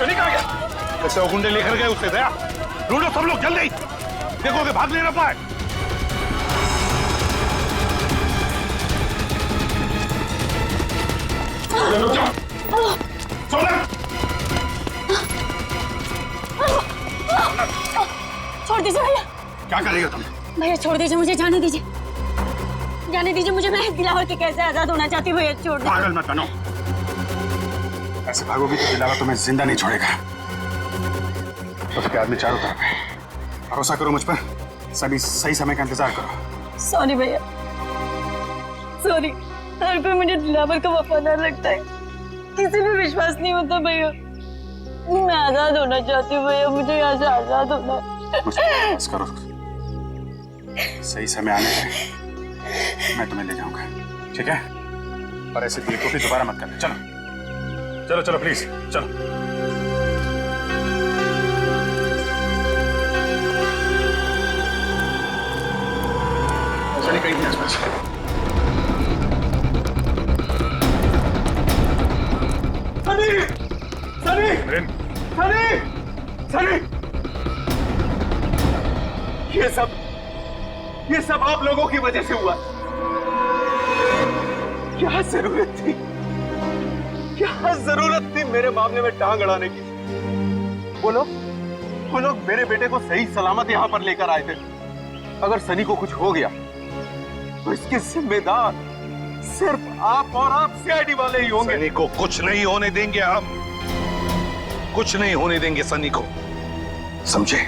सनी कहाँ गया? कैसे वो गुंडे लेकर गए उससे? दया ढूंढो सब लोग जल्दी, देखो कि भाग नहीं ना पाए। छोड़ दीजिए भैया। क्या करेगा तुम? भैया छोड़ दीजिए, मुझे जाने दीजिए, जाने दीजिए मुझे। मैं दिलावर के कैसे आजाद होना चाहती हूँ भैया, छोड़ दीजिए। पागल मत बनो, ऐसे भागोगी तो दिलावर तुम्हें जिंदा नहीं छोड़ेगा। उसके आदमी चारों तरफ है, भरोसा करो मुझ पर, सभी सही समय का इंतजार करो। सॉरी भैया, सॉरी। हर कोई मुझे दिलावर का वफादार लगता है, किसी पे विश्वास नहीं होता भैया। मैं आजाद होना चाहती हूँ भैया, मुझे यहाँ से आजाद होना है। बस करो, सही समय आने पे मैं तुम्हें ले जाऊंगा, ठीक है? और ऐसे बेवकूफी दोबारा मत करना। चलो चलो चलो प्लीज चलो। चलिए कहीं नहीं आसपास। सनी सनी सनी सनी, ये सब आप लोगों की वजह से हुआ। क्या जरूरत थी, क्या जरूरत थी मेरे मामले में टांग अड़ाने की? वो लोग मेरे बेटे को सही सलामत यहां पर लेकर आए थे। अगर सनी को कुछ हो गया तो इसके जिम्मेदार सिर्फ आप और आप सीआईडी वाले ही होंगे। सनी को कुछ नहीं होने देंगे हम, कुछ नहीं होने देंगे सनी को, समझे?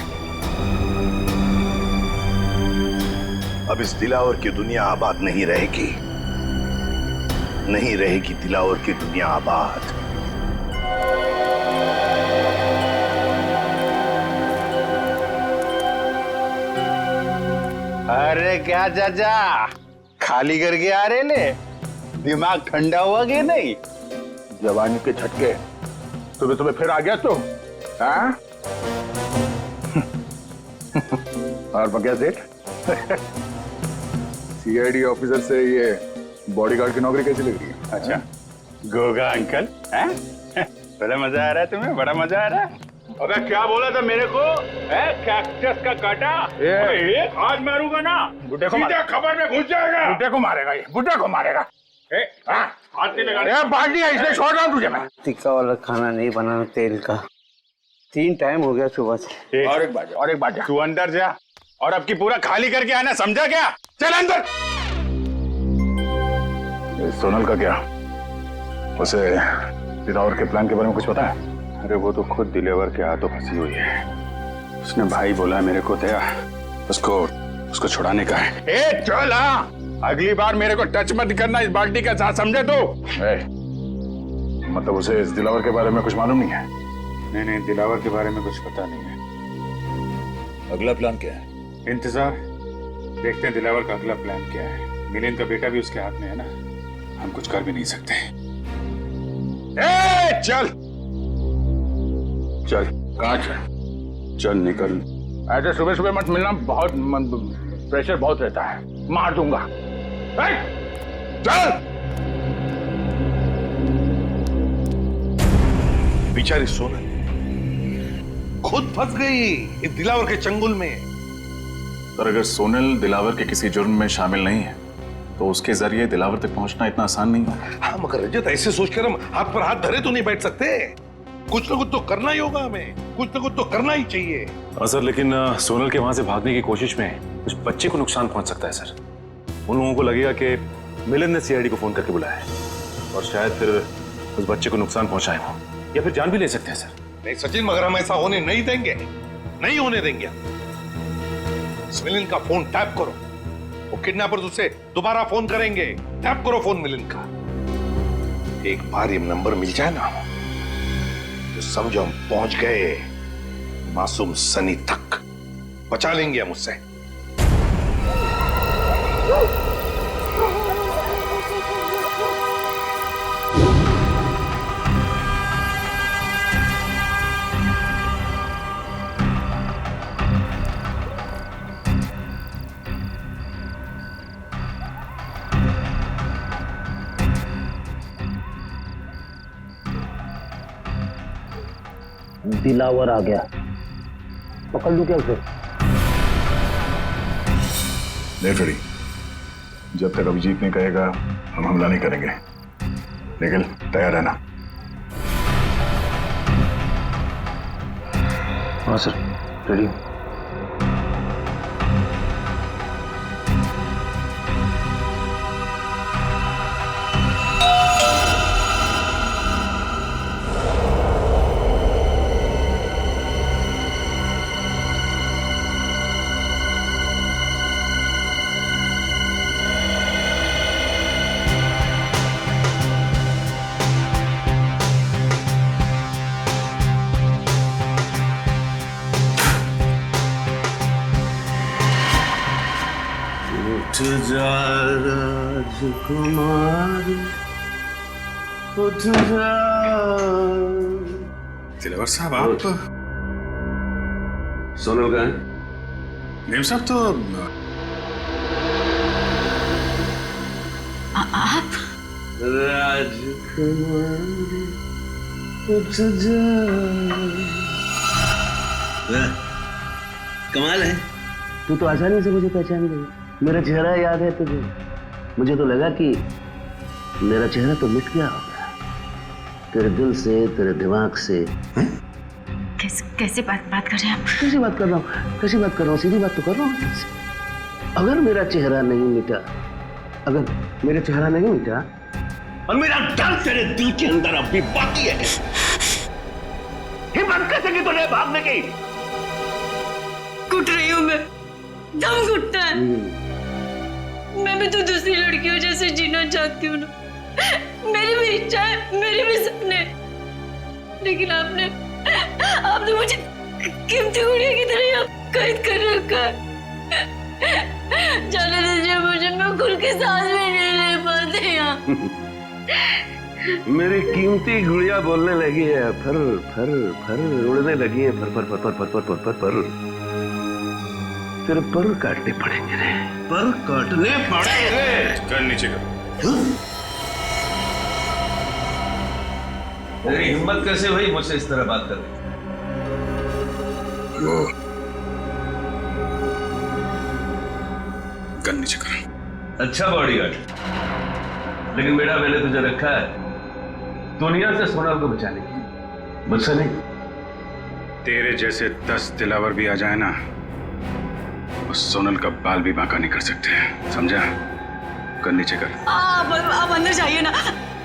अब इस दिलावर की दुनिया आबाद नहीं रहेगी, नहीं रहेगी दिलावर की दुनिया आबाद। अरे क्या चाचा, खाली करके आ रहे ले? दिमाग ठंडा हुआ कि नहीं? जवानी के झटके तुम्हें फिर आ गया तो? हाँ? और बगैर सेठ सीआईडी ऑफिसर से ये बॉडीगार्ड की नौकरी कैसी लग रही है? अच्छा, गोगा अंकल, हैं? बड़ा मजा आ रहा है तुम्हें, बड़ा मजा आ रहा है। अबे क्या बोला था मेरे को? कैक्टस का काटा एक हाथ मारूंगा ना, बुड्ढे को सीधा खबर में घुस जाएगा। बुड्ढे को मारेगा ये, बुड्ढे को मारेगा। हाथ नहीं लगा, बाल्टी है इसलिए छोड़ रहा हूँ तुझे मैं। टिक्का वाला खाना नहीं बनाना तेल का, 3 टाइम हो गया सुबह से। और एक बात जा, तू अंदर जा और अब की पूरा खाली करके आना, समझा क्या? चल अंदर। सोनल का क्या? उसे दिलावर के प्लान के बारे में कुछ पता है? अरे वो तो खुद दिलावर के हाथों फंसी हुई है। उसने भाई बोला मेरे को दया, उसको छुड़ाने का है। ए चल, अगली बार मेरे को टच मत करना इस बाल्टी का साथ, समझे तू? मतलब उसे इस दिलावर के बारे में कुछ मालूम नहीं है? नहीं, दिलावर के बारे में कुछ पता नहीं है। अगला प्लान क्या है? इंतजार, देखते हैं दिलावर का अगला प्लान क्या है। मिलिंद का बेटा भी उसके हाथ में है ना, हम कुछ कर भी नहीं सकते। चल चल, कहाँ चल निकल। ऐसे सुबह सुबह मत मिलना, बहुत प्रेशर बहुत रहता है, मार दूंगा। चल। बेचारी सोनल खुद फंस गई इस दिलावर के चंगुल में। पर अगर सोनल दिलावर के किसी जुर्म में शामिल नहीं है तो उसके जरिए दिलावर तक पहुंचना इतना आसान नहीं है। हाँ मगर रजत, ऐसे सोचकर हम हाथ पर हाथ धरे तो नहीं बैठ सकते। कुछ ना कुछ तो करना ही होगा हमें, कुछ ना कुछ तो करना ही चाहिए। सर, लेकिन सोनल के वहां से भागने की कोशिश में उस बच्चे को नुकसान पहुंच सकता है सर। उन लोगों को लगेगा कि मिलिंद ने सीआईडी को फोन करके बुलाया है और शायद फिर उस बच्चे को नुकसान पहुंचाए हो या फिर जान भी ले सकते हैं सर। नहीं सचिन, मगर हम ऐसा होने नहीं देंगे, नहीं होने देंगे। मिलिंद का फोन टैप करो, वो किडनैपर्स उसे दोबारा फोन करेंगे। टैप करो फोन मिलिंद का। एक बार ये नंबर मिल जाए ना तो समझो हम पहुंच गए मासूम सनी तक, बचा लेंगे हम उससे। दिलावर आ गया, पकड़ लूं क्या उसे? नहीं फ्रेडी, जब तक अभिजीत नहीं कहेगा हम हमला नहीं करेंगे। निखिल तैयार है ना? हाँ सर, रेडी। उठ जा राजकुमारी, उठ जा। दिलावर साहब आप? सोनल का है? नेम साहब तो आप राजकुमारी उठ जा। कमाल है, तू तो आसानी से मुझे पहचान गई। मेरा चेहरा याद है तुझे? मुझे तो लगा कि मेरा चेहरा तो मिट गया होगा तेरे दिल से, तेरे दिमाग से। कैसे बात कर रहे हैं आप? कैसी बात कर रहा हूँ? कैसी बात कर रहा हूँ? सीधी बात तो कर रहा हूँ तुझसे। अगर मेरा चेहरा नहीं मिटा, अगर मेरा चेहरा नहीं मिटा और मेरा डर तेरे दिल के अंदर अब भी बाकी है, हिम्मत कैसे की तूने भागने की? घुट रही हूँ मैं, दम घुटता है। मैं भी तो दूसरी लड़कियों जैसे जीना चाहती हूँ ना। मेरी भी इच्छा है, मेरी भी सपने, लेकिन आपने मुझे कीमती गुड़िया की तरह कैद कर रखा है। जाने दीजिए मुझे, मैं खुल के सांस भी नहीं ले पाती यहाँ। मेरी कीमती गुड़िया बोलने लगी है, फर फर फर उड़ने लगी है, फर फर फर फर फर फर फर फर। तेरे पर काटने पड़ेंगे रे, पर काटने पड़ेंगे। कर नीचे कर। मेरी हिम्मत कैसे हुई मुझसे इस तरह बात करने? गन नीचे कर। अच्छा बॉडीगार्ड, लेकिन बेटा मैंने तुझे रखा है दुनिया से सोनल को बचाने की, मुझसे नहीं। तेरे जैसे 10 दिलावर भी आ जाए ना, उस सोनल का बाल भी बांका नहीं कर सकते, समझा? कर नीचे कर। आप अंदर जाइए ना,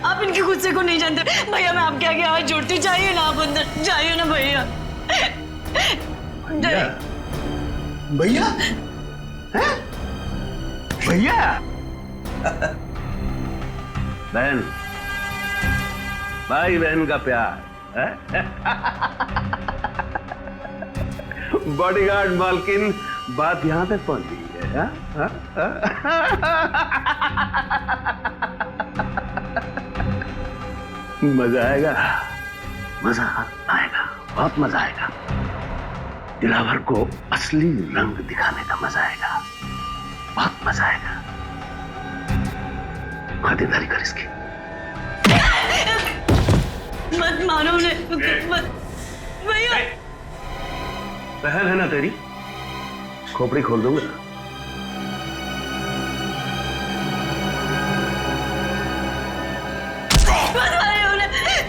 आप इनके गुस्से को नहीं जानते भैया। मैं आपके आगे हाथ जोड़ती, जाइए ना आप अंदर, जाइए ना भैया। भैया भैया बहन, भाई बहन का प्यार। बॉडीगार्ड मालकिन, बात यहां तक पहुंच गई है। मजा आएगा, मजा आएगा, बहुत मजा आएगा। दिलावर को असली रंग दिखाने का मजा आएगा, बहुत मजा आएगा। खातिरदारी कर इसकी। मत मारो उन्हें, मत भैया। बहन है ना तेरी, खोपड़ी खोल दूंगा।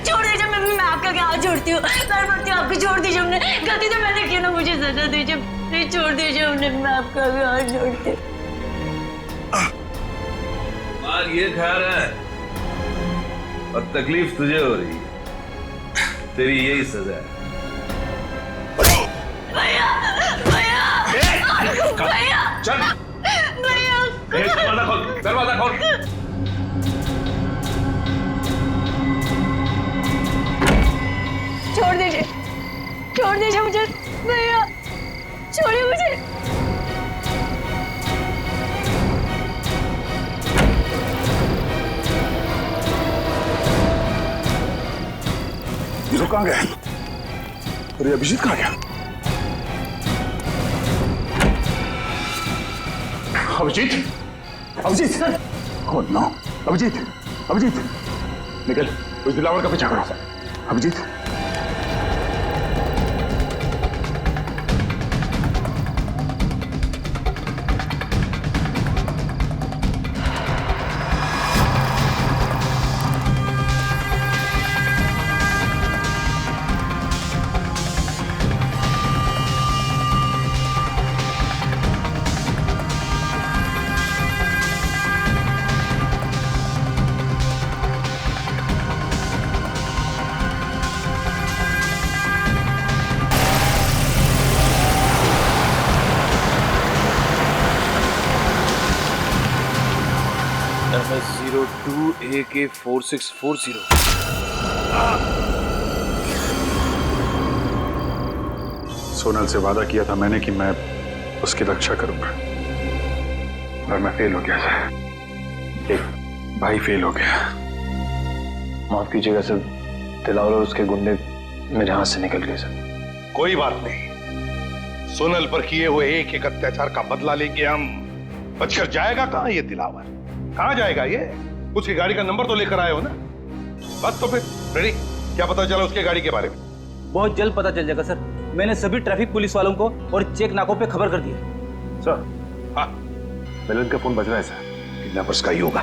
छोड़ दीजिए, मैं आपका क्या हाथ जोड़ती हूँ, पैर पड़ती हूँ आपको, छोड़ दीजिए। हमने गलती तो मैंने की ना, मुझे सजा दीजिए, प्लीज छोड़ दीजिए उन्हें, मैं आपका भी हाथ जोड़ती हूँ। मार ये खा रहा है और तकलीफ तुझे हो रही है, तेरी यही सजा है। भैया भैया भैया चल भैया, दरवाजा खोल, दरवाजा खोल। छोड़ दीजिए मुझे भैया, छोड़िए मुझे। ये लोग कहाँ गए? अरे अभिजीत कहाँ गया? अभिजीत, अभिजीत, ओह नो, अभिजीत, अभिजीत, निकल, उस दिलावर का पीछा करो। अभिजीत, 02AK4640। सोनल से वादा किया था मैंने कि मैं उसकी रक्षा करूंगा, और मैं फेल हो गया सर। एक भाई फेल हो गया। माफ कीजिएगा सर, दिलावर और उसके गुंडे मेरे हाथ से निकल गए सर। कोई बात नहीं, सोनल पर किए हुए एक एक अत्याचार का बदला लेंगे हम। बचकर जाएगा कहां ये दिलावर? कहां जाएगा ये? उसकी गाड़ी का नंबर तो लेकर आए हो ना? बस तो फिर रेडी। क्या पता चला उसके गाड़ी के बारे में? बहुत जल्द पता चल जाएगा सर। मैंने सभी ट्रैफिक पुलिस वालों को और चेक नाकों पे खबर कर दी है। सर, हाँ, मिलन का फोन बज रहा है सर। किडनैपर्स का ही होगा।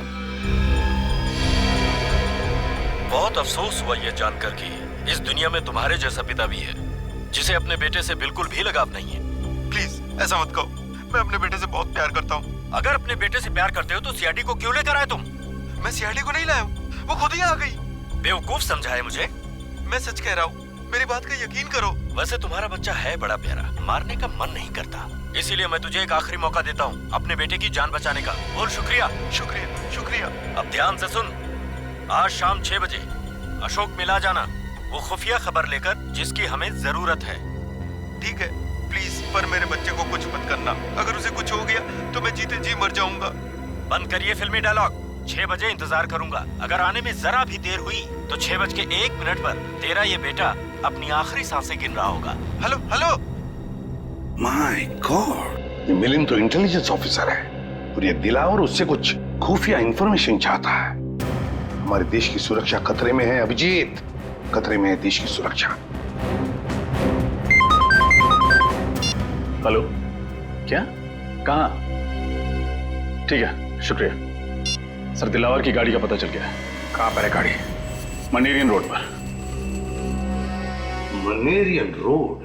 बहुत अफसोस हुआ यह जानकर कि इस दुनिया में तुम्हारे जैसा पिता भी है जिसे अपने बेटे से बिल्कुल भी लगाव नहीं है। प्लीज ऐसा मत कहो, मैं अपने बेटे से बहुत प्यार करता हूँ। अगर अपने बेटे से प्यार करते हो तो सीआईडी को क्यों लेकर आए तुम? मैं सीआईडी को नहीं लाया हूँ, वो खुद ही आ गई। बेवकूफ समझा है मुझे? मैं सच कह रहा हूँ, मेरी बात का यकीन करो। वैसे तुम्हारा बच्चा है बड़ा प्यारा, मारने का मन नहीं करता, इसीलिए मैं तुझे एक आखिरी मौका देता हूँ अपने बेटे की जान बचाने का। बोल शुक्रिया। शुक्रिया शुक्रिया। अब ध्यान से सुन, आज शाम 6 बजे अशोक मिला जाना, वो खुफिया खबर लेकर जिसकी हमें जरूरत है। ठीक है, प्लीज, पर मेरे बच्चे को कुछ मत करना। अगर उसे कुछ हो गया तो मैं जीते जी मर जाऊंगा। बंद करिए फिल्मी डायलॉग। 6 बजे इंतजार करूंगा। अगर आने में जरा भी देर हुई तो 6:01 पर तेरा ये बेटा अपनी आखिरी सांसें गिन रहा होगा। Hello hello. माय गॉड, ये मिलिंद तो इंटेलिजेंस ऑफिसर है और ये दिलावर उससे कुछ खुफिया इंफॉर्मेशन चाहता है। हमारे देश की सुरक्षा खतरे में है अभिजीत, खतरे में है देश की सुरक्षा। हेलो, क्या? कहाँ? ठीक है, शुक्रिया सर। दिलावर की गाड़ी का पता चल गया है। कहां पर है गाड़ी? मनेरियन रोड पर। मनेरियन रोड?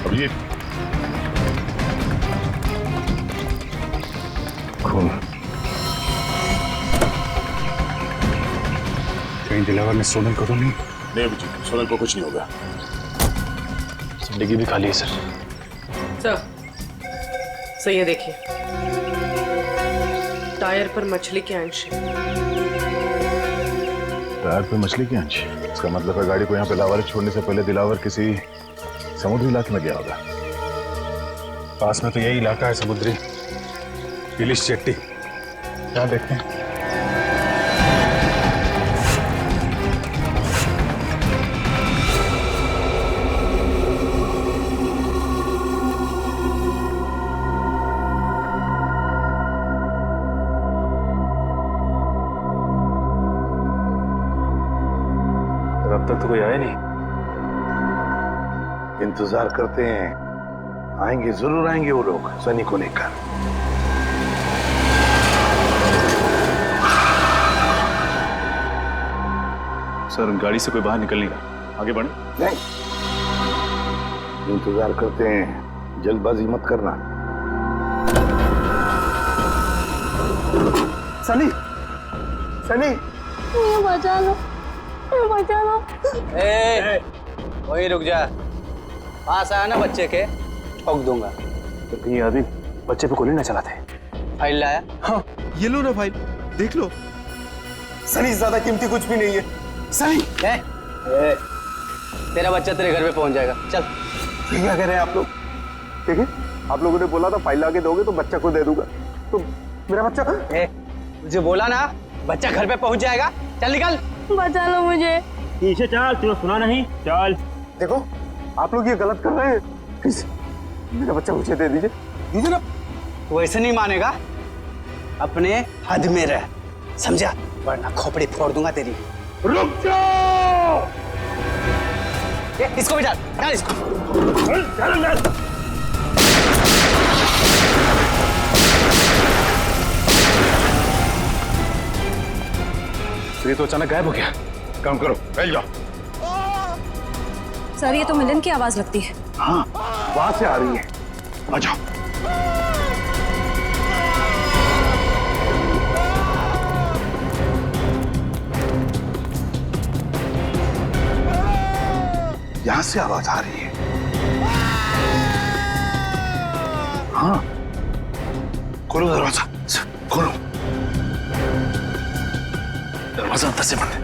अभिजीत, खून। कहीं दिलावर ने सोनल को तो नहीं? नहीं अभिजीत, सोनल को कुछ नहीं होगा। जिंदगी भी खाली है सर। सर ये देखिए, टायर पर मछली के अंश है। टायर पे मछली की अंश? इसका मतलब है गाड़ी को यहाँ पे लावारिस छोड़ने से पहले दिलावर किसी समुद्री इलाके में गया होगा। पास में तो यही इलाका है समुद्री, इलिश चट्टी। क्या देखते हैं? अब तक तो कोई आया नहीं। इंतजार करते हैं, आएंगे, जरूर आएंगे वो लोग सनी को लेकर। सर गाड़ी से कोई बाहर निकल नहीं रहा, आगे बढ़े। नहीं, इंतजार करते हैं, जल्दबाजी मत करना। सनी, सनी, मुझे बचा लो, मुझे बचा लो। वही रुक जा, पास आया ना बच्चे के, ठोक दूंगा। तो कहीं आदमी बच्चे पे गोली ना चलाते। फाइल लाया? हाँ, ये लो ना फाइल, देख लो। सनी, ज्यादा कीमती कुछ भी नहीं है। सनी, तेरा बच्चा तेरे घर पे पहुंच जाएगा, चल। क्या कह रहे हैं आप लोग? ठीक है, आप लोगों ने बोला था फाइल लाके दोगे तो बच्चा को दे दूंगा, तो मेरा बच्चा? मुझे बोला ना बच्चा घर पे पहुंच जाएगा, चल निकल। बचा लो मुझे। पीछे चल, तुझे सुना नहीं, चल। देखो, आप लोग ये गलत कर रहे हैं। प्लीज, मेरा बच्चा मुझे दे दीजिए, दीजिए ना। तू ऐसे नहीं मानेगा, अपने हद में रह, समझा? वरना खोपड़ी फोड़ दूंगा तेरी। रुक जाओ! इसको भी डाल, डाल इसको। ये तो अचानक गायब हो गया। काम करो, फैल जाओ। सर ये तो मिलन की आवाज लगती है। हाँ, वहां से आ रही है। आ जाओ। यहां से आवाज आ रही है। हाँ, खोलो दरवाजा, खोलो। दरवाजा अंदर से बंद है।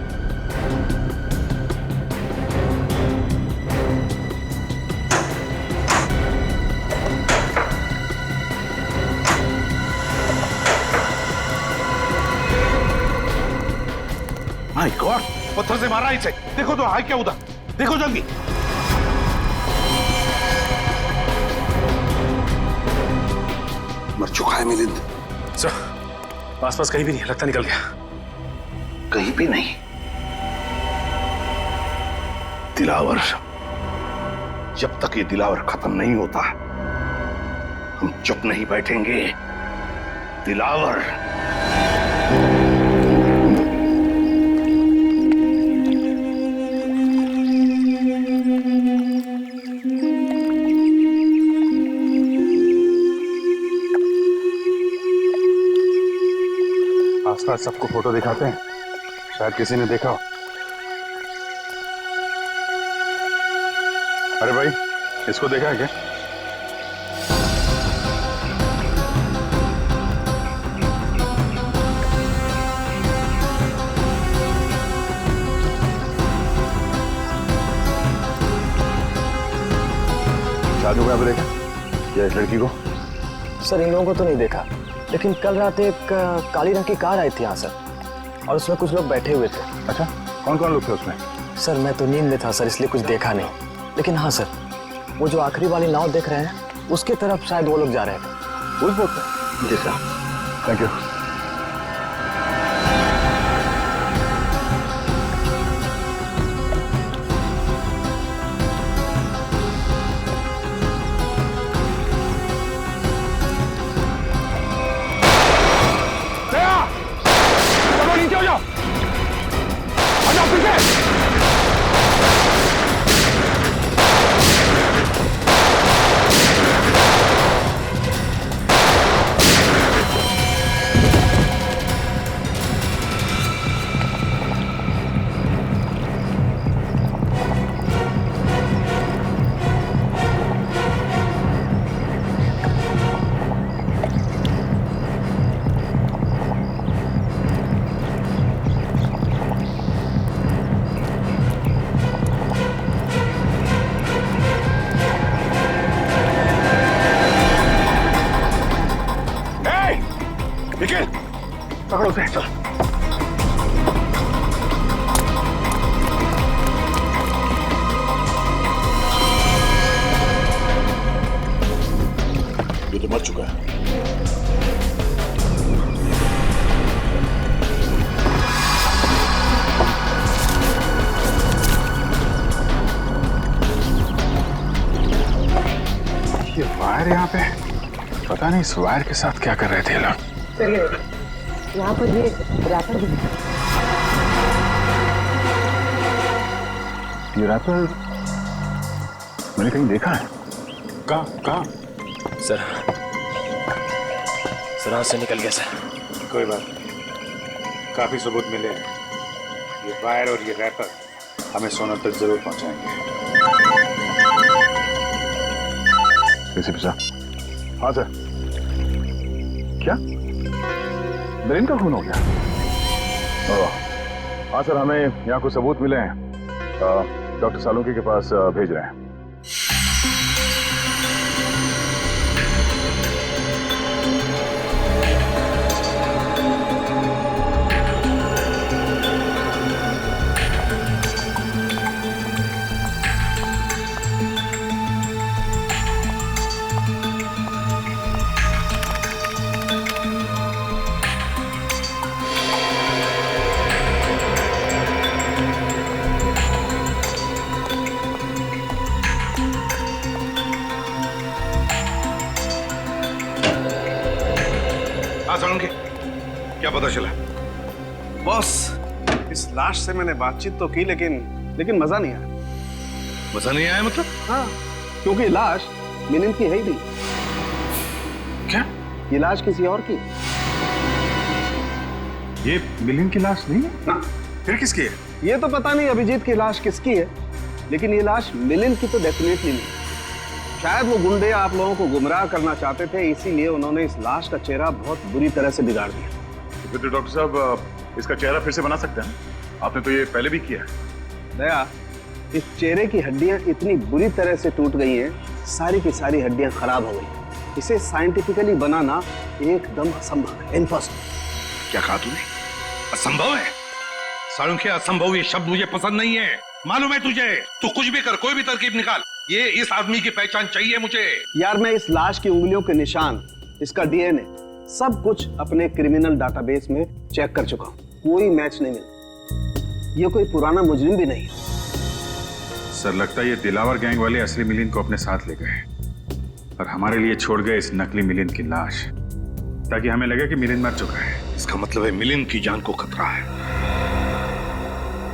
माय गॉड, पत्थर से मारा इसे। देखो तो है क्या उधर, देखो जल्दी। मर चुका है मिलिंद। सर, आसपास कहीं भी नहीं, लगता निकल गया। कहीं भी नहीं। दिलावर, जब तक ये दिलावर खत्म नहीं होता हम चुप नहीं बैठेंगे। दिलावर। आसपास सबको फोटो दिखाते हैं, शायद किसी ने देखा हो। अरे भाई, इसको देखा है क्या? शादी को यहाँ पे देखा या इस लड़की को? सर, इन लोगों को तो नहीं देखा, लेकिन कल रात एक काली रंग की कार आई थी यहाँ सर, और उसमें कुछ लोग बैठे हुए थे। अच्छा, कौन कौन लोग थे उसमें? सर, मैं तो नींद में था सर, इसलिए कुछ देखा नहीं, लेकिन हाँ सर, वो जो आखिरी वाली नाव देख रहे हैं उसके तरफ शायद वो लोग जा रहे थे। उस बोट पे? जी सर। Thank you. पकड़ो उसे, चलो। ये तो मर चुका है। ये वायर यहाँ पे, पता नहीं इस वायर के साथ क्या कर रहे थे लोग। चलिए, यहाँ पर ये रैपर भी है। ये रैपर मैंने कहीं देखा है। कहाँ? सर, हाथ से निकल गया सर। कोई बात नहीं, काफी सबूत मिले हैं। ये वायर और ये रैपर हमें सोनल तक जरूर पहुंचाएंगे। एसीपी साहब। हाँ सर। क्या मिलिंद का खून हो गया? हाँ सर, हमें यहाँ कुछ सबूत मिले हैं, डॉक्टर सालुंकी के पास भेज रहे हैं। सालुंकी, क्या पता चला? बॉस, इस लाश से मैंने बातचीत तो की, लेकिन मजा नहीं आया। मजा नहीं आया मतलब? हाँ, क्योंकि लाश मिलिंद की है ही नहीं। क्या? ये लाश किसी और की? ये मिलिंद की लाश नहीं है ना? फिर किसकी है? ये तो पता नहीं अभिजीत की लाश किसकी है, लेकिन ये लाश मिलिंद की तो डेफिनेटली नहीं। शायद वो गुंडे आप लोगों को गुमराह करना चाहते थे, इसीलिए उन्होंने इस लाश का चेहरा बहुत बुरी तरह से बिगाड़ दिया। फिर तो डॉक्टर साहब इसका चेहरा फिर से बना सकते हैं? आपने तो ये पहले भी किया है। दया, इस चेहरे की हड्डियां इतनी बुरी तरह से टूट गई हैं, सारी की सारी हड्डियां खराब हो गई। इसे साइंटिफिकली बनाना एकदम असंभव है, इम्पॉसिबल। क्या कहा तूने? असंभव है? सालुंखे, असंभव ये शब्द मुझे पसंद नहीं है। मालूम है तुझे, तू कुछ भी कर, कोई भी तरकीब निकाल, ये इस आदमी की पहचान चाहिए मुझे। यार मैं इस लाश की उंगलियों के निशान, इसका डीएनए, सब कुछ अपने क्रिमिनल डाटाबेस में चेक कर चुका हूं, कोई मैच नहीं मिला। ये कोई पुराना मुजरिम भी नहीं। सर लगता है ये दिलावर गैंग वाले असली मिलिंद को अपने साथ ले गए और हमारे लिए छोड़ गए इस नकली मिलिंद की लाश, ताकि हमें लगे कि मिलिंद मर चुका है। इसका मतलब है मिलिंद की जान को खतरा है।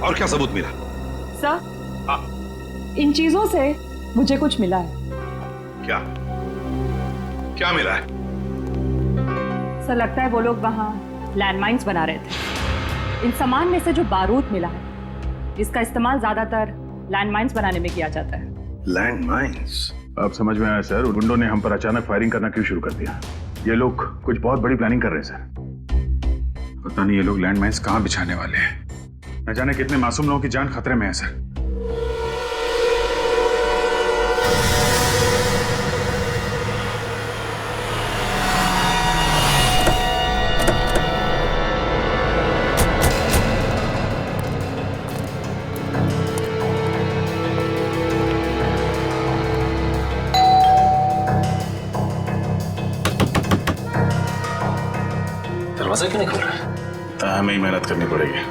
और क्या सबूत मिला? सर, इन चीजों से मुझे कुछ मिला है। क्या? क्या मिला है? सर लगता है वो लोग वहाँ लैंडमाइंस बना रहे थे। इन सामान में से जो बारूद मिला है, इसका इस्तेमाल ज्यादातर लैंडमाइंस बनाने में किया जाता है। लैंडमाइंस? अब समझ में आया सर, गुंडों ने हम पर अचानक फायरिंग करना क्यों शुरू कर दिया। ये लोग कुछ बहुत बड़ी प्लानिंग कर रहे हैं सर। पता नहीं ये लोग लैंडमाइंस कहाँ बिछाने वाले हैं। न जाने कितने मासूम लोगों की जान खतरे में है सर। दरवाजा क्यों नहीं खोल रहा है? हमें ही मेहनत करनी पड़ेगी।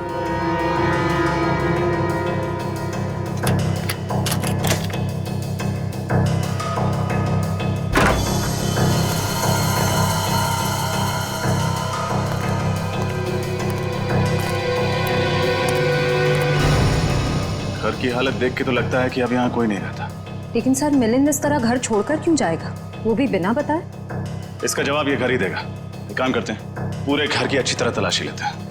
घर की हालत देख के तो लगता है कि अब यहाँ कोई नहीं रहता। लेकिन सर मिलिंद इस तरह घर छोड़कर क्यों जाएगा, वो भी बिना बताए? इसका जवाब ये घर ही देगा। एक काम करते हैं, पूरे घर की अच्छी तरह तलाशी लेते हैं।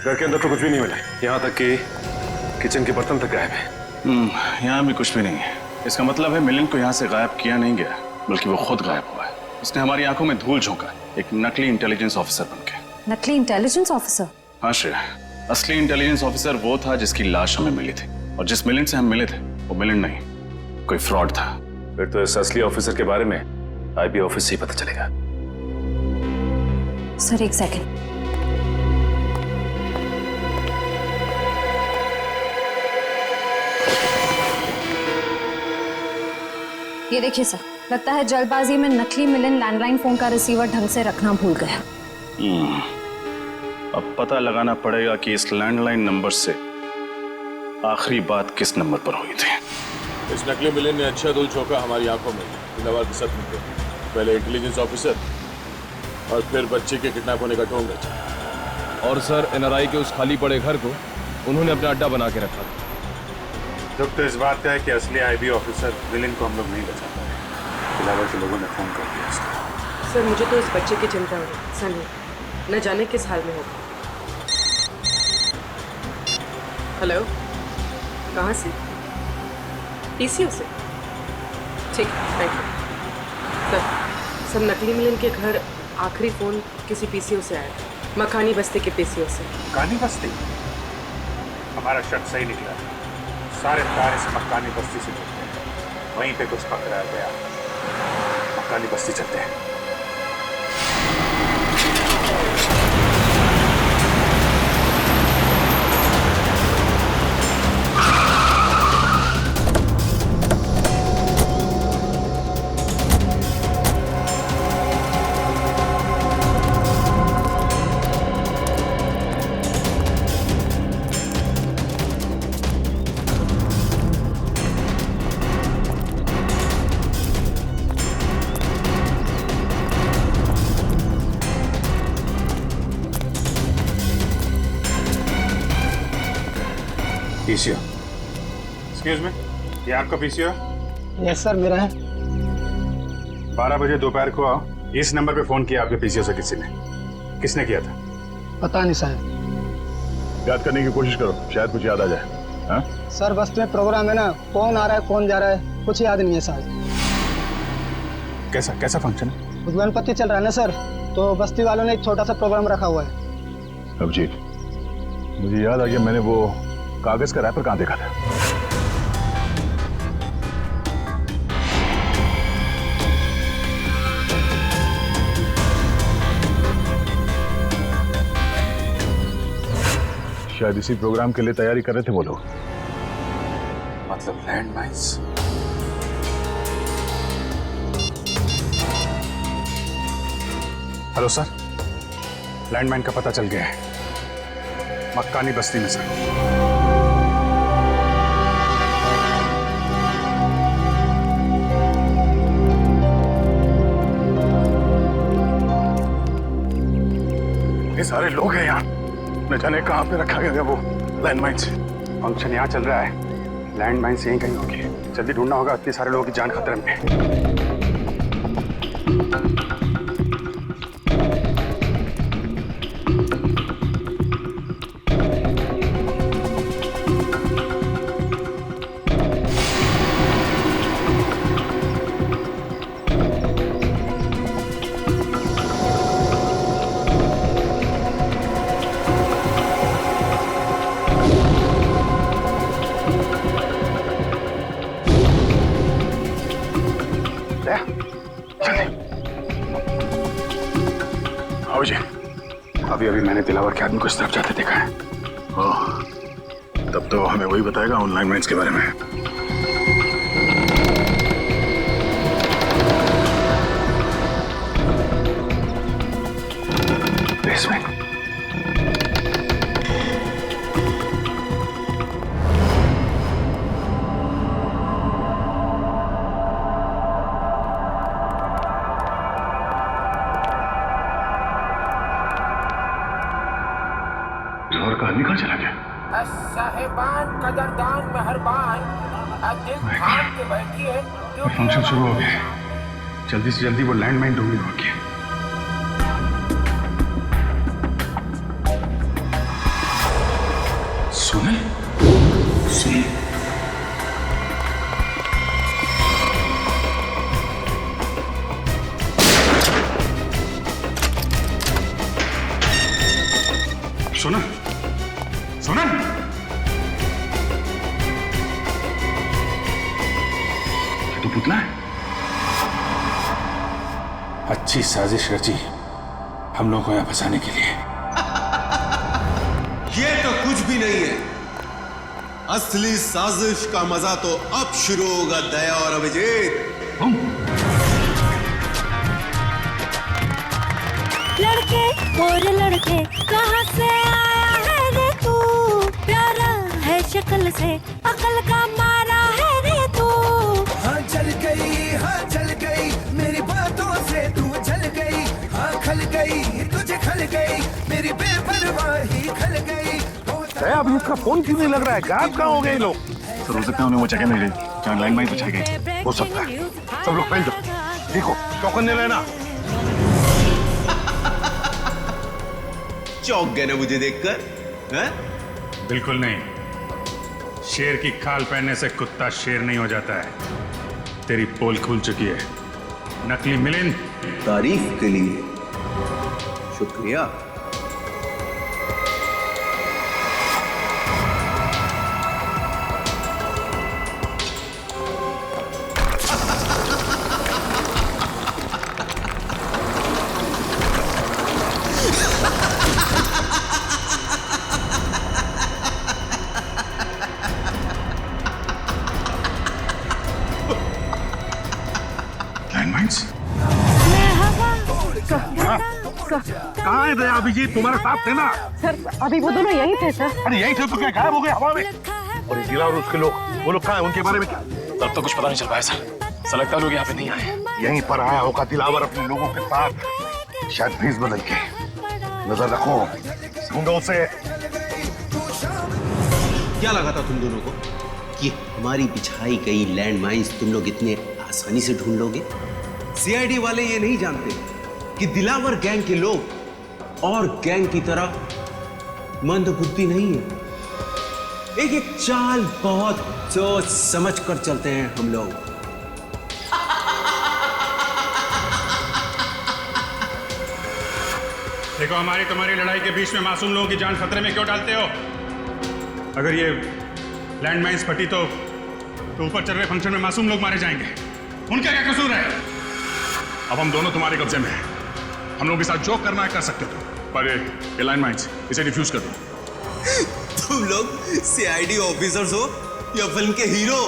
घर के अंदर तो कुछ भी नहीं मिला, यहाँ तक कि किचन के बर्तन तक गायब है। यहाँ भी कुछ भी नहीं है। इसका मतलब है मिलिंद को यहाँ से गायब किया नहीं गया, बल्कि वो खुद गायब हुआ है। उसने हमारी आंखों में धूल झोंका, एक नकली इंटेलिजेंस ऑफिसर बनके। नकली इंटेलिजेंस ऑफिसर? हाँ श्रेया, असली इंटेलिजेंस ऑफिसर वो था जिसकी लाश हमें मिली थी, और जिस मिलिंद से हम मिले थे वो मिलिंद नहीं, कोई फ्रॉड था। फिर तो इस असली ऑफिसर के बारे में आईबी ऑफिस से ही पता चलेगा। सर एक सेकंड। ये देखिए सर, लगता है जल्दबाजी में नकली मिलिंद लैंडलाइन फोन का रिसीवर ढंग से रखना भूल गया। अब पता लगाना पड़ेगा कि इस लैंडलाइन नंबर से आखिरी बात किस नंबर पर हुई थी। इस नकली मिलिंद ने अच्छा धूल झोंका हमारी आंखों में, दिलावर के साथ मिलकर। पहले इंटेलिजेंस ऑफिसर और फिर बच्चे के किडनैप होने का ढोंग रचा। और सर एनआरआई के उस खाली पड़े घर को उन्होंने अपना अड्डा बना के रखा। दुख तो इस बात का है कि असली आईबी ऑफिसर मिलिंद को हम लोग नहीं बचा पाए। दिलावर के लोगों ने फोन कर दिया उसको। सर मुझे तो इस बच्चे की चिंता हो, सनी न जाने किस हाल में होगा। हेलो, कहाँ से? पीसीओ से? ठीक, थैंक यू। सर नकली मिलिंद के घर आखिरी फोन किसी पीसीओ से आया था, मकानी बस्ती के पीसीओ से। मकानी बस्ती? हमारा शक सही निकला। सारे तार इस मकानी बस्ती से जुड़ते हैं, वहीं पे कुछ पकड़ा गया। मकानी बस्ती चलते हैं। पीसीओ, एक्सक्यूज मी, ये आपका पीसीओ? यस सर, मेरा है। 12 बजे दोपहर को इस नंबर पे फोन किया आपके पीसीओ से किसी ने? किसने किया था? पता नहीं साहब। याद करने की कोशिश करो, शायद कुछ याद आ जाए। हाँ? सर बस्ती में प्रोग्राम है ना, कौन आ रहा है कौन जा रहा है कुछ याद नहीं है साहब। कैसा कैसा फंक्शन? गणपति चल रहा है ना सर, तो बस्ती वालों ने एक छोटा सा प्रोग्राम रखा हुआ है। अभिजीत, मुझे याद आ गया, मैंने वो कागज का रैपर कहाँ देखा था? शायद इसी प्रोग्राम के लिए तैयारी कर रहे थे वो लोग। मतलब land mines. Hello sir, landmine का पता चल गया है, मक्कानी बस्ती में सर। ये सारे लोग हैं यहाँ, न जाने कहाँ पे रखा गया वो लैंडमाइंस। फंक्शन यहाँ चल रहा है, लैंडमाइंस यहीं कहीं होगी, जल्दी ढूंढना होगा, इतने सारे लोगों की जान खतरे में। अभी मैंने दिलावर के आदमी को इस तरफ जाते देखा है। ओह, तब तो हमें वही बताएगा ऑनलाइन माइंस के बारे में। बेसमेंट। का आदमी कहाँ चला गया? साहिबान कदरदान मेहरबान खान के बैठी है। फंक्शन शुरू हो गया, जल्दी से जल्दी वो लैंडमाइन ढूंढनी होगी। सुने सुने सुना सुना ये तो पुतला है। अच्छी साजिश रची हम लोगों को यहाँ फंसाने के लिए। ये तो कुछ भी नहीं है, असली साजिश का मजा तो अब शुरू होगा दया और अभिजीत। लड़के और लड़के कहाँ से आया है रे तू, प्यारा है शक्ल से अकल का मारा है रे तू। हाँ जल गई मेरी बातों से तू जल गई। हाँ खल गई तुझे खल गई मेरी बेपरवाही खल गई। अब इसका फोन क्यों नहीं लग रहा है? गायब कहाँ हो गए लोग? सर हो सकता है उन्हें वो जगह नहीं रही जहाँ लैंडमाइन बिछाई गई। हो सकता है। सब लोग फैल जाओ, देखो चौकन्ने रहना। चौंक गए ना मुझे देखकर? हैं? बिल्कुल नहीं, शेर की खाल पहनने से कुत्ता शेर नहीं हो जाता है। तेरी पोल खुल चुकी है नकली मिलिंद। तारीफ के लिए शुक्रिया। कहाँ है दया? अभिजीत तुम्हारे साथ थे ना? सर अभी वो दोनों यही थे सर। अरे यही थे तो क्या गायब हो गए हवा में? और दिला और उसके लोग, वो लोग कहाँ हैं? उनके बारे में क्या? तब तो कुछ पता नहीं चल पाया सर। लगता है लोग यहाँ पे नहीं आए। यहीं पर आया होगा दिलावर अपने लोगों के साथ, शायद भेस बदल के। नजर रखो, ढूंढो उसे। क्या लगा था तुम दोनों को कि हमारी बिछाई गई लैंडमाइंस तुम लोग इतने आसानी से ढूंढ लोगे? सीआईडी वाले ये नहीं जानते कि दिलावर गैंग के लोग और गैंग की तरह मंदबुद्धि नहीं है। एक एक चाल बहुत सोच समझ कर चलते हैं हम लोग। देखो, हमारी तुम्हारी लड़ाई के बीच में मासूम लोगों की जान खतरे में क्यों डालते हो? अगर ये लैंडमाइंस फटी तो ऊपर चल रहे फंक्शन में मासूम लोग मारे जाएंगे। उनका क्या कसूर है? अब हम दोनों तुम्हारे कब्जे में हैं। हम लोग के साथ जो करना है कर सकते हो, पर ये लैंडमाइंस इसे डिफ्यूज कर दो। तुम लोग सीआईडी ऑफिसर्स हो या फिल्म के हीरो?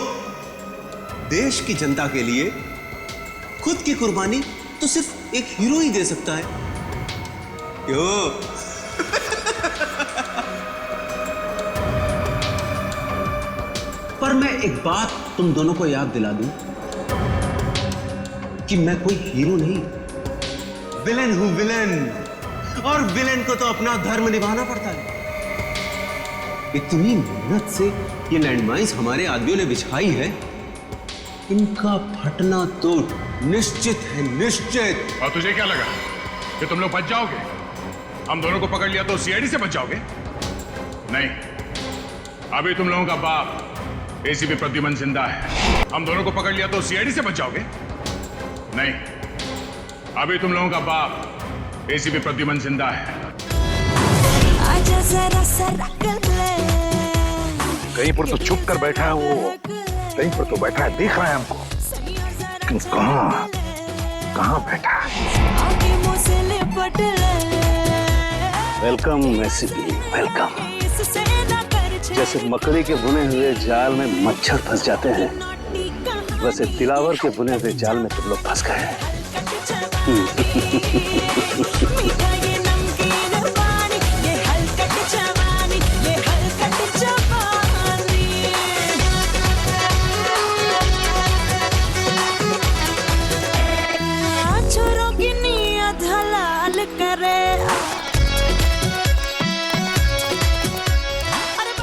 देश की जनता के लिए खुद की कुर्बानी तो सिर्फ एक हीरो ही दे सकता है। क्यों? पर मैं एक बात तुम दोनों को याद दिला दूं कि मैं कोई हीरो नहीं, विलेन हूं, विलेन। और विलेन को तो अपना धर्म निभाना पड़ता है। इतनी मेहनत से ये लैंडमाइंस हमारे आदमियों ने बिछाई है, इनका फटना तो निश्चित है, निश्चित। और तुझे क्या लगा कि तुम लोग बच जाओगे? हम दोनों को पकड़ लिया तो सीआईडी से बच जाओगे? नहीं, अभी तुम लोगों का बाप एसीपी प्रद्युमन जिंदा है। हम दोनों को पकड़ लिया तो सीआईडी से बच जाओगे? नहीं, अभी तुम लोगों का बाप एसीपी प्रद्युमन जिंदा है। कहीं पर तो छुप कर बैठा है वो, कहीं पर तो बैठा है, देख रहा है हमको, लेकिन कहाँ बैठा है? Welcome ACP, welcome. जैसे मकड़ी के बुने हुए जाल में मच्छर फंस जाते हैं, वैसे दिलावर के बुने हुए जाल में तुम लोग फंस गए हैं।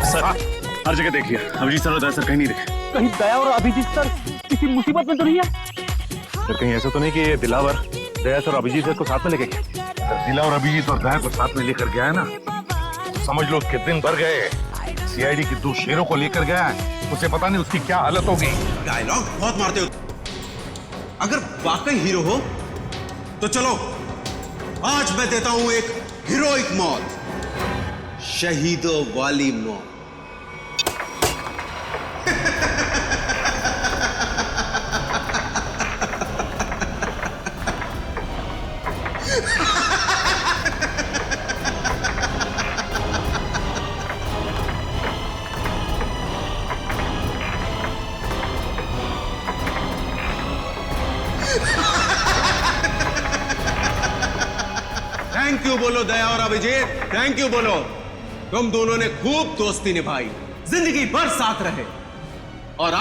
सर, हर जगह देखिए, अभिजीत सर और दया सर कहीं नहीं दिखे। कहीं दया और अभिजीत सर किसी मुसीबत में तो नहीं है? सर कहीं ऐसा तो नहीं कि ये दिलावर दया सर और अभिजीत सर को साथ में लेके गए? अगर दिलावर अभिजीत और दया को साथ में लेकर गया है ना, तो समझ लो कि दिन भर गए सीआईडी की 2 शेरों को लेकर गया है, उसे पता नहीं उसकी क्या हालत होगी। डायलॉग बहुत मारते हो। अगर वाकई हीरो हो तो चलो, आज मैं देता हूं एक हीरोइक मौत, शहीदों वाली मौत। थैंक यू बोलो दया और अभिजीत, थैंक यू बोलो। तुम दोनों ने खूब दोस्ती निभाई, जिंदगी भर साथ रहे, और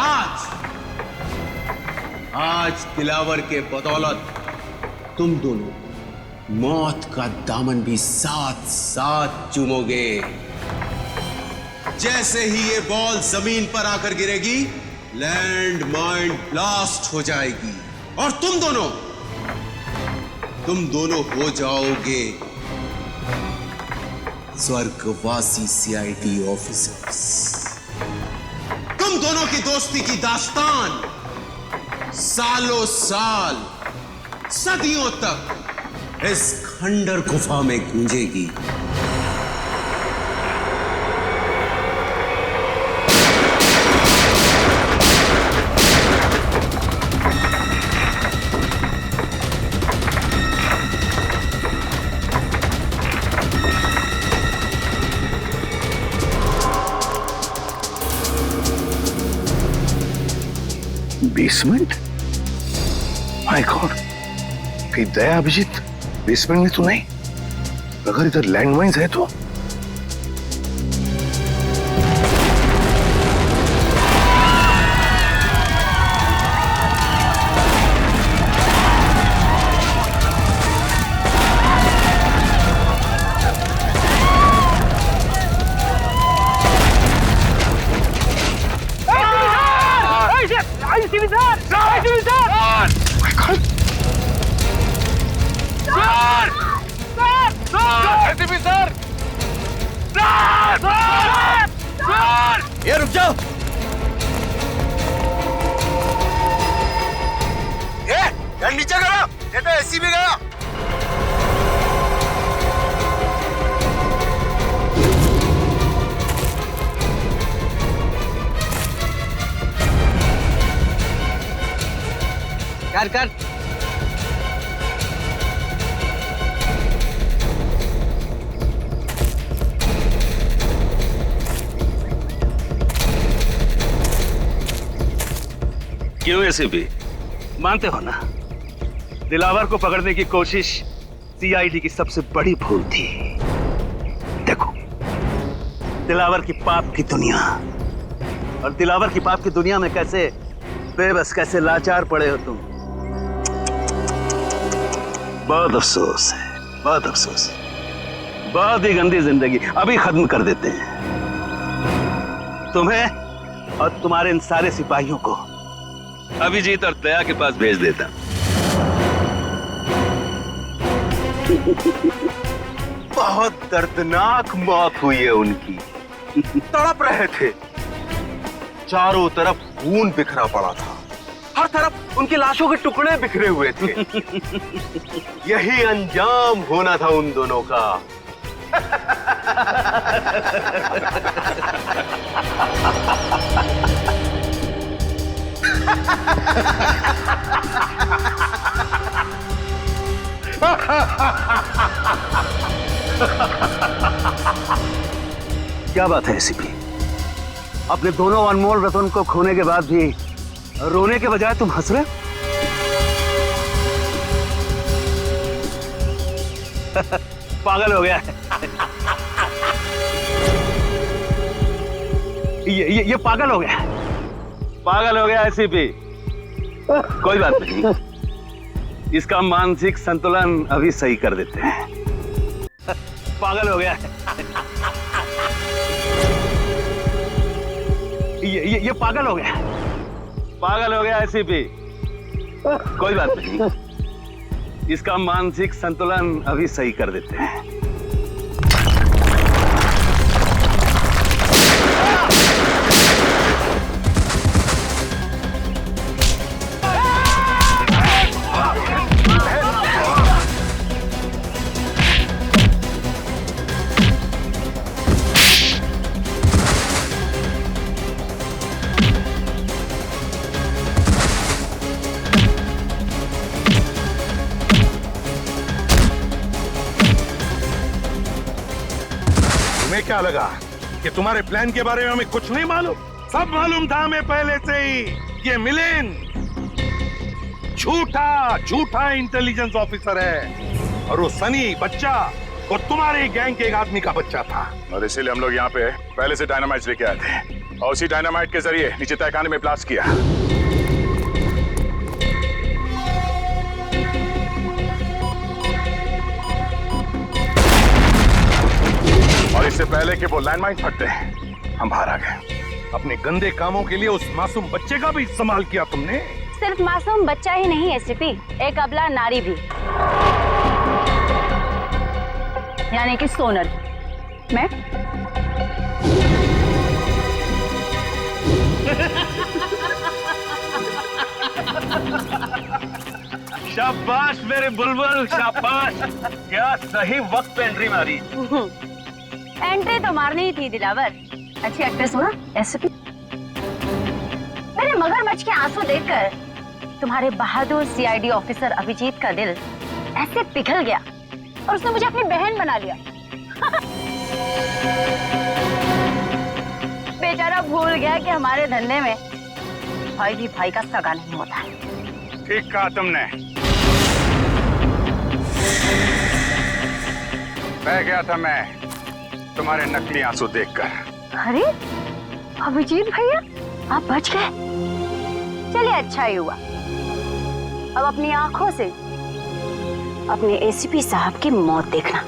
आज दिलावर के बदौलत तुम दोनों मौत का दामन भी साथ साथ चूमोगे। जैसे ही ये बॉल जमीन पर आकर गिरेगी, लैंड माइन ब्लास्ट हो जाएगी और तुम दोनों हो जाओगे स्वर्गवासी सीआईडी ऑफिसर्स। तुम दोनों की दोस्ती की दास्तान सालों साल, सदियों तक इस खंडर गुफा में गूंजेगी। बेसमेंट? माय गॉड, कहीं दया अभिजीत बेसमेंट में तो नहीं? अगर इधर लैंडमाइंस है तो ये रुक जाओ। ये नीचे करो, ये तो एसी भी गया। कर क्यों एसीपी, मानते हो ना, दिलावर को पकड़ने की कोशिश सीआईडी की सबसे बड़ी भूल थी। देखो, दिलावर की पाप की दुनिया, और दिलावर की पाप की दुनिया में कैसे बेबस, कैसे लाचार पड़े हो तुम। बहुत अफसोस है, बहुत अफसोस है। बहुत ही गंदी जिंदगी अभी खत्म कर देते हैं। तुम्हें और तुम्हारे इन सारे सिपाहियों को अभिजीत और दया के पास भेज देता। बहुत दर्दनाक मौत हुई है उनकी। तड़प रहे थे, चारों तरफ खून बिखरा पड़ा था, हर तरफ उनकी लाशों के टुकड़े बिखरे हुए थे। यही अंजाम होना था उन दोनों का। क्या बात है एसीपी, अपने दोनों अनमोल रतन को खोने के बाद भी रोने के बजाय तुम हंस रहे? पागल हो गया है। ये पागल हो गया, पागल हो गया एसीपी। कोई बात नहीं, इसका मानसिक संतुलन अभी सही कर देते हैं। पागल हो गया है। ये पागल हो गया, पागल हो गया एसीपी। कोई बात नहीं, इसका मानसिक संतुलन अभी सही कर देते हैं। क्या लगा कि तुम्हारे प्लान के बारे में हमें कुछ नहीं मालूम? सब मालूम था हमें पहले से ही। ये मिलिंद झूठा इंटेलिजेंस ऑफिसर है, और वो सनी बच्चा वो तुम्हारे गैंग के एक आदमी का बच्चा था। और इसीलिए हम लोग यहाँ पे पहले से डायनामाइट लेके आए थे, और उसी डायनामाइट के जरिए नीचे तहखाने में ब्लास्ट किया। और इससे पहले कि वो लैंडमाइन फटते हम बाहर आ गए। अपने गंदे कामों के लिए उस मासूम बच्चे का भी इस्तेमाल किया तुमने। सिर्फ मासूम बच्चा ही नहीं एसीपी, एक अबला नारी भी, यानी कि सोनल। मैं शाबाश मेरे बुलबुल, शाबाश। क्या सही वक्त पे एंट्री मारी। एंट्री तो मारनी ही थी दिलावर। अच्छी एक्ट्रेस हुआ एसपी। मेरे मगरमच्छ के आंसू देखकर तुम्हारे बहादुर सीआईडी ऑफिसर अभिजीत का दिल ऐसे पिघल गया और उसने मुझे अपनी बहन बना लिया। बेचारा भूल गया कि हमारे धंधे में भाई भी भाई का सगा नहीं होता है। ठीक कहा तुमने। बह गया था मैं तुम्हारे नकली आंसू देखकर। अरे अभिजीत भैया, आप बच गए। चलिए अच्छा ही हुआ। अब अपनी आंखों से अपने एसीपी साहब की मौत देखना।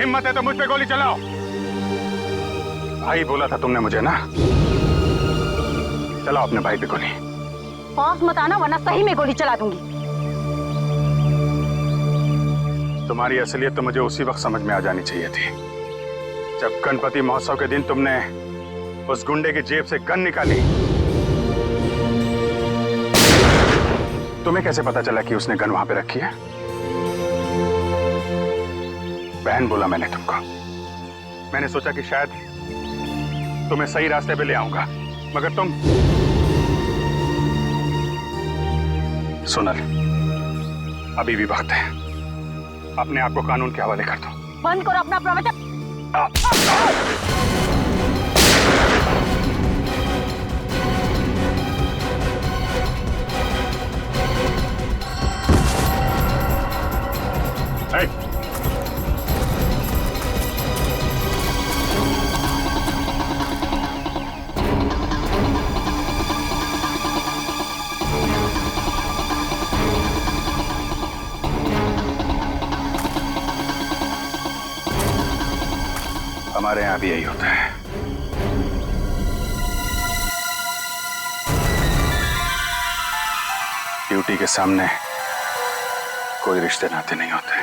हिम्मत है तो मुझ पे गोली चलाओ। भाई बोला था तुमने मुझे ना, चलाओ अपने भाई पे गोली। पास मत आना वरना सही में गोली चला दूंगी। तुम्हारी असलियत तो मुझे उसी वक्त समझ में आ जानी चाहिए थी जब गणपति महोत्सव के दिन तुमने उस गुंडे की जेब से गन निकाली, तुम्हें कैसे पता चला कि उसने गन वहां पे रखी है? बहन बोला मैंने तुमको। मैंने सोचा कि शायद तुम्हें सही रास्ते पे ले आऊंगा, मगर तुम। सोनल, अभी भी वक्त है, अपने आप को कानून के हवाले कर दो। बंद करो अपना प्रवचन। हमारे यहाँ भी यही होता है। ड्यूटी के सामने कोई रिश्ते नाते नहीं होते।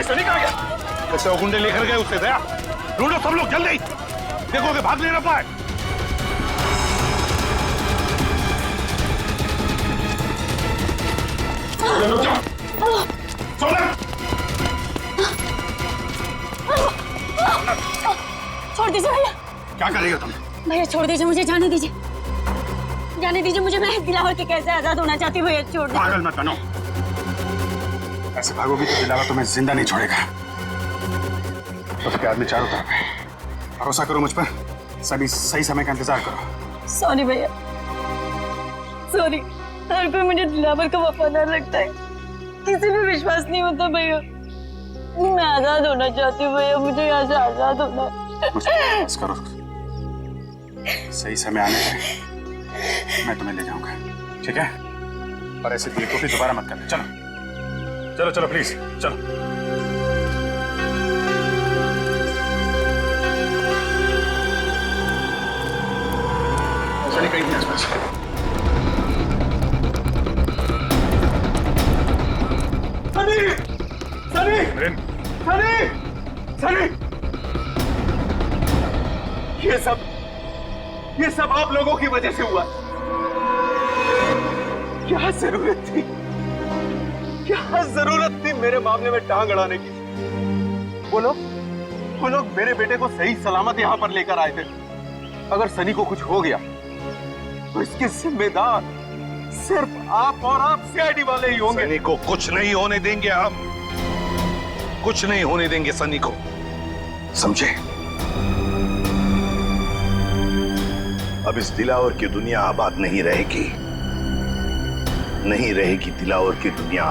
सनी कहाँ गया? कैसे वो गुंडे लेकर गए उससे? दया, ढूंढो सब लोग जल्दी, देखो कि भाग नहीं ना पाए। छोड़ दीजिए भैया। क्या करेगा तुम? भैया छोड़ दीजिए, मुझे जाने दीजिए, जाने दीजिए मुझे। मैं दिलावर के कैसे आजाद होना चाहती हूँ भैया, छोड़ दीजिए। पागल मत बनो, ऐसे भागोगी तो दिलावर तुम्हें जिंदा नहीं छोड़ेगा। उसके आदमी चारों तरफ है, भरोसा करो मुझ पर, सभी सही समय का इंतजार करो। सॉरी भैया, सॉरी। हर कोई मुझे दिलावर का वफादार लगता है, किसी पे विश्वास नहीं होता भैया। मैं आजाद होना चाहती हूँ भैया, मुझे यहाँ से आजाद होना है। बस करो, सही समय आने पे मैं तुम्हें ले जाऊंगा, ठीक है? और ऐसे बेवकूफी दोबारा मत करना। चलो चलो चलो प्लीज चलो। चलिए कहीं नहीं आसपास। सनी, सनी, सनी, सनी, ये सब आप लोगों की वजह से हुआ। क्या जरूरत थी, क्या जरूरत थी मेरे मामले में टांग अड़ाने की? वो लोग मेरे बेटे को सही सलामत यहां पर लेकर आए थे। अगर सनी को कुछ हो गया तो इसके जिम्मेदार सिर्फ आप और आप सीआईडी वाले ही होंगे। सनी को कुछ नहीं होने देंगे हम, कुछ नहीं होने देंगे सनी को, समझे? अब इस दिलावर की दुनिया आबाद नहीं रहेगी, नहीं रहेगी दिलावर की दुनिया